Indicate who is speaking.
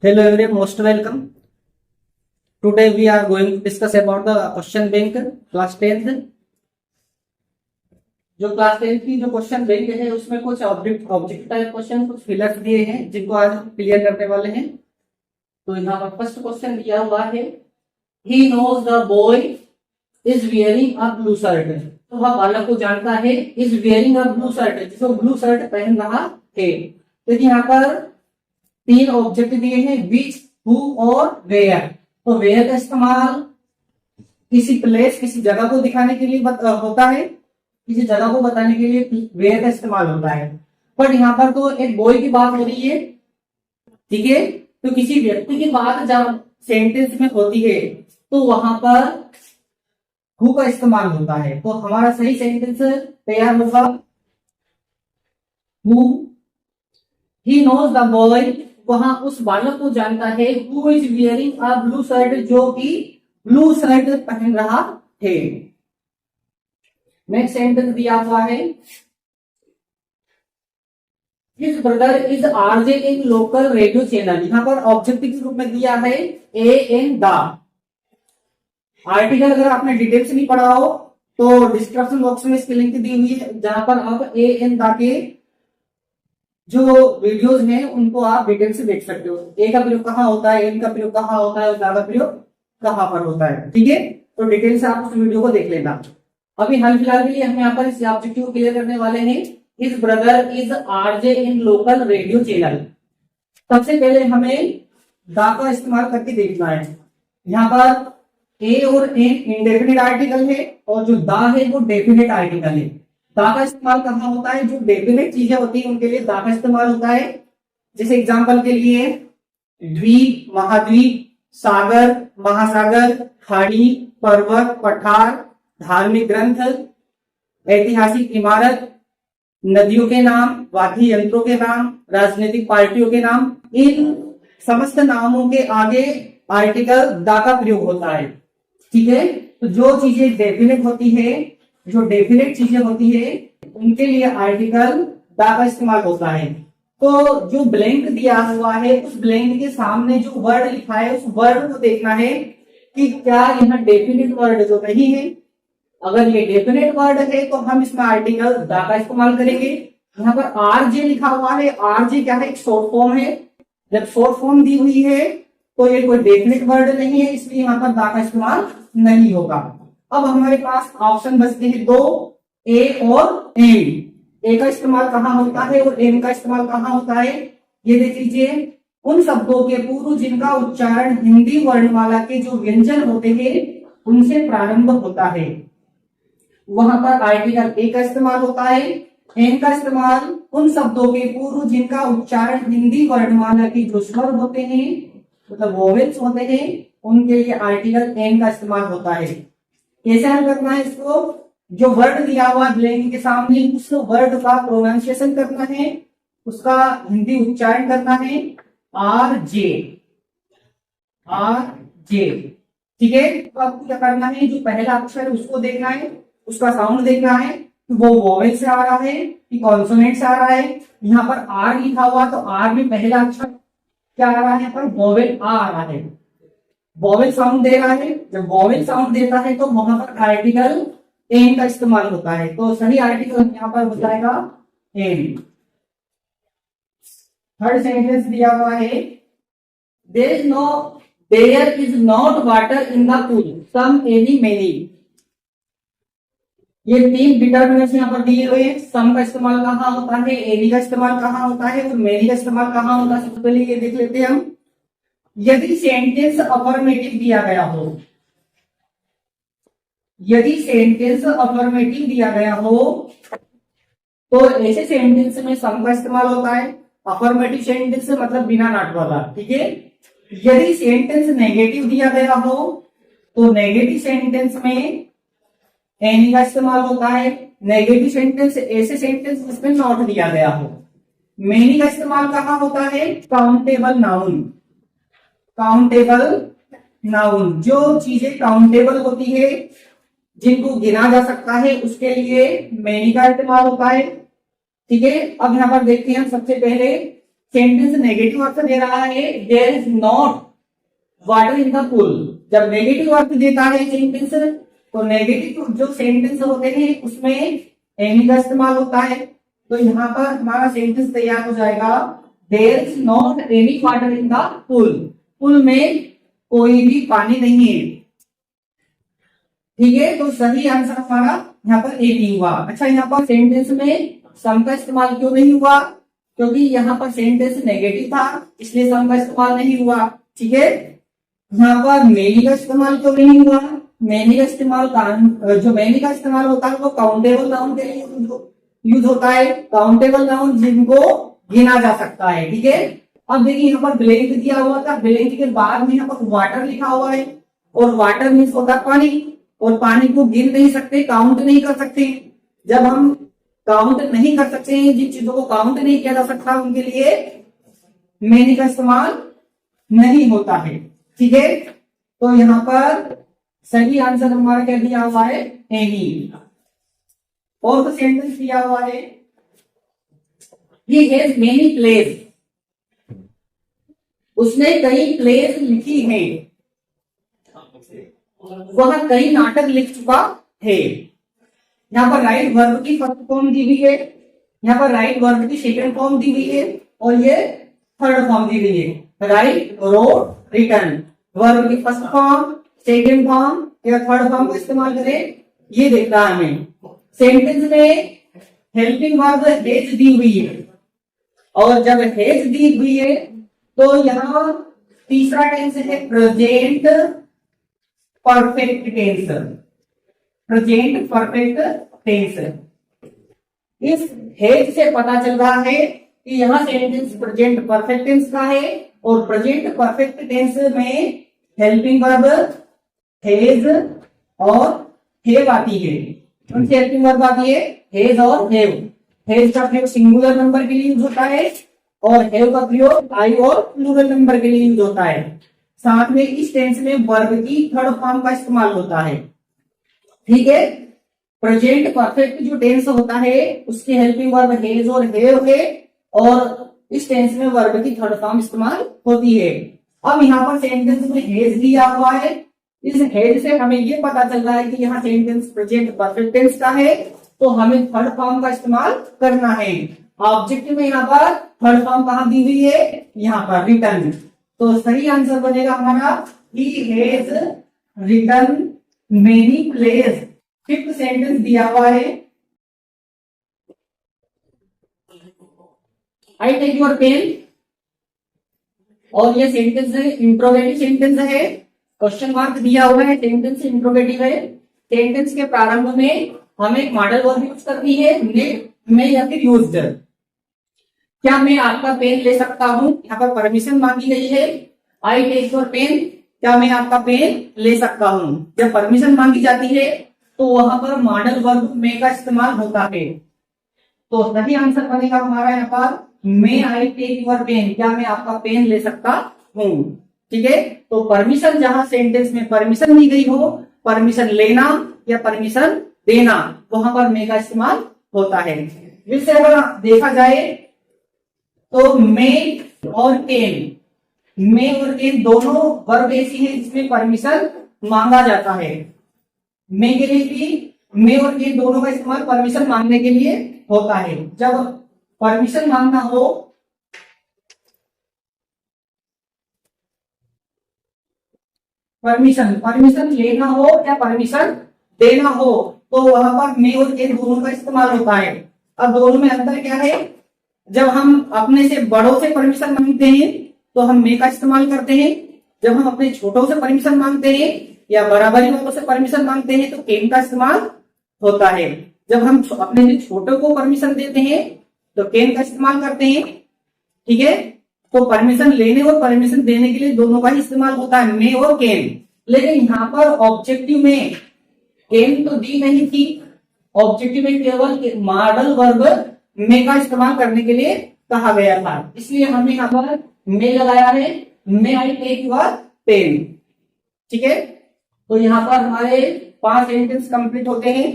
Speaker 1: Hello everyone, most welcome. Today we are going to discuss about the question bank class 10th. जो class 10th की जो question bank है उसमें कुछ object type question कुछ fillers दिए हैं जिनको आज हम क्लियर करने वाले हैं। तो यहाँ पर फर्स्ट क्वेश्चन दिया हुआ है, he knows the boy is wearing a blue shirt. तो वह बालक को जानता है is wearing a blue shirt, जिसको ब्लू शर्ट पहन रहा है। तो यहाँ पर तीन ऑब्जेक्ट दिए हैं, विच, हु और वेयर। तो वेयर का इस्तेमाल किसी प्लेस किसी जगह को दिखाने के लिए होता है, किसी जगह को बताने के लिए वेयर का इस्तेमाल होता है। पर यहाँ पर तो एक बॉय की बात हो रही है, ठीक है। तो किसी व्यक्ति की बात जब सेंटेंस में होती है तो वहां पर हु का इस्तेमाल होता है। तो हमारा सही सेंटेंस तैयार होगा, who he knows the boy, वहां उस बालक को जानता है, who is wearing a blue shirt, जो कि ब्लू शर्ट पहन रहा है। नेक्स्ट सेंटेंस दिया हुआ है, his brother is RJ in local radio channel. यहाँ पर ऑब्जेक्ट के रूप में दिया है ए एन द। आर्टिकल अगर आपने डिटेल से नहीं पढ़ा हो तो डिस्क्रिप्शन बॉक्स में इसकी लिंक दी हुई है, जहां पर आप ए एन द के जो वीडियोस हैं उनको आप डिटेल से देख सकते हो। ए का प्रयोग कहाँ होता है, एन का प्रयोग कहाँ होता है और द का प्रयोग कहाँ पर होता है, ठीक है। तो डिटेल से आप उस वीडियो को देख लेना। अभी हाल फिलहाल के लिए हम यहाँ पर इस ऑब्जेक्टिव को क्लियर करने वाले हैं, his brother is RJ in local radio channel. सबसे पहले हमें द का इस्तेमाल करके देखना है। यहाँ पर ए और एन इंडेफिनिट आर्टिकल है और जो द है वो डेफिनेट आर्टिकल है। दा का इस्तेमाल कहाँ होता है, जो डेफिनेट चीजें होती है उनके लिए दा का इस्तेमाल होता है। जैसे एग्जांपल के लिए द्वीप, महाद्वीप, सागर, महासागर, खाड़ी, पर्वत, पठार, धार्मिक ग्रंथ, ऐतिहासिक इमारत, नदियों के नाम, वाद्य यंत्रों के नाम, राजनीतिक पार्टियों के नाम, इन समस्त नामों के आगे आर्टिकल दा का प्रयोग होता है, ठीक है। तो जो चीजें डेफिनेट होती है, जो डेफिनेट चीजें होती है उनके लिए आर्टिकल दा का इस्तेमाल होता है। तो जो ब्लैंक दिया हुआ है उस ब्लैंक के सामने जो वर्ड लिखा है उस वर्ड को देखना है कि क्या यह डेफिनेट वर्ड तो नहीं है। अगर ये डेफिनेट वर्ड है तो हम इसमें आर्टिकल दा का इस्तेमाल करेंगे। यहाँ पर आरजे लिखा हुआ है, आरजे क्या है, एक शॉर्ट फॉर्म है। जब शॉर्ट फॉर्म दी हुई है तो ये कोई डेफिनेट वर्ड नहीं है, इसलिए यहाँ पर दा का इस्तेमाल नहीं होगा। अब हमारे पास ऑप्शन बचते हैं दो, ए और एन। ए का इस्तेमाल कहाँ होता है और एन का इस्तेमाल कहाँ होता है, ये देख लीजिए। उन शब्दों के पूर्व जिनका उच्चारण हिंदी वर्णमाला के जो व्यंजन होते हैं उनसे प्रारंभ होता है, वहां पर आर्टिकल ए का इस्तेमाल होता है। एन का इस्तेमाल उन शब्दों के पूर्व जिनका उच्चारण हिंदी वर्णमाला के जो स्वर होते हैं, मतलब वोवेल्स होते हैं, उनके लिए आर्टिकल एन का इस्तेमाल होता है। कैसे हल करना है इसको, जो वर्ड दिया हुआ ब्लैंक के सामने उस वर्ड का प्रोनाउंसिएशन करना है, उसका हिंदी उच्चारण करना है, आर जे, आर जे, ठीक है। तो आपको क्या करना है, जो पहला अक्षर है उसको देखना है, उसका साउंड देखना है कि वो वोवेल से आ रहा है कि कॉन्सोनेंट से आ रहा है। यहाँ पर आर लिखा हुआ तो आर में पहला अक्षर क्या आ रहा है, यहाँ पर वोवेल आ रहा है, वोवेल साउंड दे रहा है। जब वोवेल साउंड देता है तो वहां पर आर्टिकल एन का इस्तेमाल होता है। तो सही आर्टिकल यहाँ पर हो जाएगा एन। थर्ड सेंटेंस दिया हुआ है, there is not water in the pool, some, any, many. ये तीन डिटर्मिनेंट्स यहाँ पर दिए हुए हैं। सम का इस्तेमाल कहाँ होता है, एनी का इस्तेमाल कहाँ होता है और मेनी का इस्तेमाल कहाँ होता है, सबसे पहले ये देख लेते हैं हम। यदि सेंटेंस अफर्मेटिव दिया गया हो, यदि सेंटेंस अफर्मेटिव दिया गया हो तो ऐसे सेंटेंस में सम का इस्तेमाल होता है। अफर्मेटिव सेंटेंस मतलब बिना नॉट वाला, ठीक है। यदि सेंटेंस नेगेटिव दिया गया हो तो नेगेटिव सेंटेंस में एनी का इस्तेमाल होता है। नेगेटिव सेंटेंस ऐसे सेंटेंस जिसमें नॉट दिया गया हो। मेनी का इस्तेमाल कहाँ होता है, काउंटेबल नाउन, काउंटेबल नाउन, जो चीजें काउंटेबल होती है, जिनको गिना जा सकता है, उसके लिए मेनी का इस्तेमाल होता है, ठीक है। अब यहाँ पर देखते हैं सबसे पहले सेंटेंस नेगेटिव अर्थ दे रहा है, there is not water in the pool. जब नेगेटिव अर्थ देता है सेंटेंस, तो नेगेटिव जो सेंटेंस होते हैं उसमें एनी का इस्तेमाल होता है। तो यहाँ पर हमारा सेंटेंस तैयार हो जाएगा, there is not any water in the pool. Pool में कोई भी पानी नहीं है। ठीक है, तो सही आंसर हमारा यहाँ पर ए नहीं हुआ। अच्छा, यहाँ पर सेंटेंस में सम का इस्तेमाल क्यों नहीं हुआ? क्योंकि यहाँ पर सेंटेंस नेगेटिव था, इसलिए सम का इस्तेमाल नहीं हुआ। ठीक है, यहाँ पर मेनी का इस्तेमाल क्यों नहीं हुआ? मेनी का इस्तेमाल जो मेनी का इस्तेमाल होता है वो काउंटेबल नाउन के लिए यूज होता है, काउंटेबल नाउन जिनको गिना जा सकता है। ठीक है, अब देखिए यहाँ पर ब्लैंक दिया हुआ था, ब्लैंक के बाद में यहाँ पर वाटर लिखा हुआ है, और वाटर मीन्स होता है पानी, और पानी को गिन नहीं सकते, काउंट नहीं कर सकते। जब हम काउंट नहीं कर सकते हैं, जिन चीजों को काउंट नहीं किया जा सकता, उनके लिए मेनी का इस्तेमाल नहीं होता है। ठीक है, तो यहाँ पर सही आंसर हमारा क्या दिया हुआ है? एनी। और तो सेंटेंस दिया हुआ है, ही हैज मेनी प्लेस, उसने कई प्लेस लिखी है, वह कई नाटक लिख चुका है। यहाँ पर राइट वर्ब की फर्स्ट फॉर्म दी हुई है, यहाँ पर राइट वर्ब की सेकंड फॉर्म दी हुई है, और ये थर्ड फॉर्म दी हुई है। Write, wrote, written. वर्ब की फर्स्ट फॉर्म, सेकंड फॉर्म या थर्ड फॉर्म का इस्तेमाल करें, ये देखना है हमें। सेंटेंस में हेल्पिंग वर्ब हैज दी हुई है, और जब हैज दी हुई है तो यहाँ तीसरा टेंस है present perfect tense. Present perfect tense. इस हैज से पता चल रहा है कि यहाँ सेंटेंस प्रेजेंट परफेक्ट टेंस का है, और प्रेजेंट परफेक्ट टेंस में हेल्पिंग वर्ब हैज और हैव आती है। कौन सी हेल्पिंग वर्ब आती है? हैज और हैव। हैज का प्रयोग सिंगुलर नंबर के लिए यूज होता है, और हैव का प्रयोग आई और प्लूरल नंबर के लिए यूज होता है। साथ में इस टेंस में वर्ब की थर्ड फॉर्म का इस्तेमाल होता है। ठीक है, प्रेजेंट परफेक्ट जो टेंस होता है उसकी हेल्पिंग वर्ब हैज और हैव है, और इस टेंस में वर्ब की थर्ड फॉर्म इस्तेमाल होती है। अब यहाँ पर सेंटेंस में हैज दिया हुआ है, इस हैज से हमें ये पता चल रहा है कि यहाँ सेंटेंस प्रेजेंट परफेक्ट टेंस का है, तो हमें थर्ड फॉर्म का इस्तेमाल करना है। ऑब्जेक्ट में यहाँ पर थर्ड फॉर्म कहाँ दी हुई है? यहाँ पर रिटर्न। तो सही आंसर बनेगा हमारा he has return many place. Fifth sentence दिया हुआ है, आई टेक योर पेन, और ये सेंटेंस है इंट्रोगेटिव सेंटेंस है, क्वेश्चन मार्क दिया हुआ है, सेंटेंस इंट्रोगेटिव है। सेंटेंस के प्रारंभ में हमें एक मॉडल वर्ब यूज करनी है, मैं या फिर यूज्ड। क्या मैं आपका पेन ले सकता हूं? यहाँ पर परमिशन मांगी गई है, आई टेक योर पेन, क्या मैं आपका पेन ले सकता हूं। जब परमिशन मांगी जाती है तो वहां पर मॉडल वर्ब मे का इस्तेमाल होता है। तो सही आंसर बनेगा हमारा यहाँ पर मे आई टेक योर पेन, क्या मैं आपका पेन ले सकता हूं। ठीक है, तो परमिशन जहां सेंटेंस में परमिशन दी गई हो, परमिशन लेना या परमिशन देना, वहां पर मे का इस्तेमाल होता है। वैसे अगर देखा जाए तो मे और केन, मे और केन दोनों वर्ब ऐसी है जिसमें परमिशन मांगा जाता है। मे के लिए भी मे और केन दोनों का इस्तेमाल परमिशन मांगने के लिए होता है। जब परमिशन मांगना हो, परमिशन लेना हो या परमिशन देना हो, तो वहां पर मे और केन दोनों का इस्तेमाल होता है। अब दोनों में अंतर क्या है? जब हम अपने से बड़ों से परमिशन मांगते हैं तो हम मे का इस्तेमाल करते हैं, जब हम अपने छोटों से परमिशन मांगते हैं या बराबरी वालों से परमिशन मांगते हैं तो केन का इस्तेमाल होता है। जब हम अपने से छोटों को परमिशन देते हैं तो केन का इस्तेमाल करते हैं। ठीक है, तो परमिशन लेने और परमिशन देने के लिए दोनों का ही इस्तेमाल होता है, मे और केन। लेकिन यहाँ पर ऑब्जेक्टिव में केन तो दी नहीं थी, ऑब्जेक्टिव में केवल मॉडल वर्ब मे का इस्तेमाल करने के लिए कहा गया था, इसलिए हमने यहाँ पर मे लगाया है, मे आई टेक योर पेन। ठीक है, तो यहाँ पर हमारे 5 सेंटेंस कंप्लीट होते हैं।